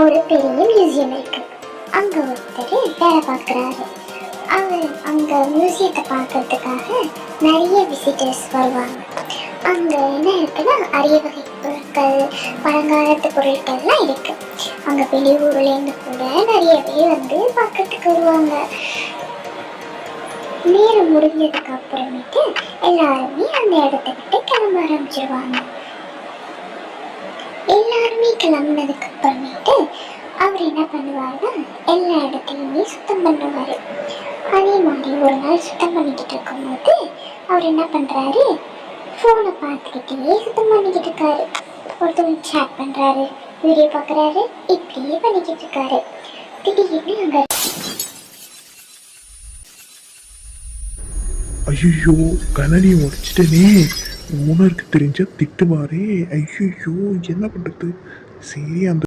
ஒரு பெரிய மியூசியம் இருக்கு. அங்க ஒருத்தர் வேலை பார்க்குறாரு. அவர் அங்க மியூசியத்தை பார்க்கறதுக்காக நிறைய விசிட்டர்ஸ் வருவாங்க. அங்க என்ன இருக்குன்னா, அரிய வகை பொருட்கள், பழங்காலத்து பொருட்கள்லாம் இருக்கு. அங்க வெளியூர்லேருந்து கூட நிறைய பேர் வந்து பார்க்கறதுக்கு வருவாங்க. நேரம் முடிஞ்சதுக்கு அப்புறமேட்டு எல்லாருமே அந்த இடத்த விட்டு கிளம்ப ஆரம்பிச்சிருவாங்க. எல்லாருமே கிளம்புனதுக்கு அப்புறமேட்டு அவர் என்ன பண்ணுவாருன்னா, எல்லா இடத்தையுமே சுத்தம் பண்ணுவாரு. அதே மாதிரி ஒரு நாள் சுத்தம் பண்ணிக்கிட்டு இருக்கும்போது அவர் என்ன பண்றாரு, ஃபோனை பார்த்துக்கிட்டே சுத்தம் பண்ணிக்கிட்டு இருக்காரு. ஒருத்தவங்க சேட் பண்றாரு, வீடியோ பார்க்குறாரு, இப்படியே பண்ணிக்கிட்டு இருக்காரு. திடீர்னு அங்க ஐயோ, கண்ணாடி உடைச்சிட்டனே. ஓனருக்கு தெரிஞ்சா திட்டுவாரே. ஐயோ, என்ன பண்றது? சரி, அந்த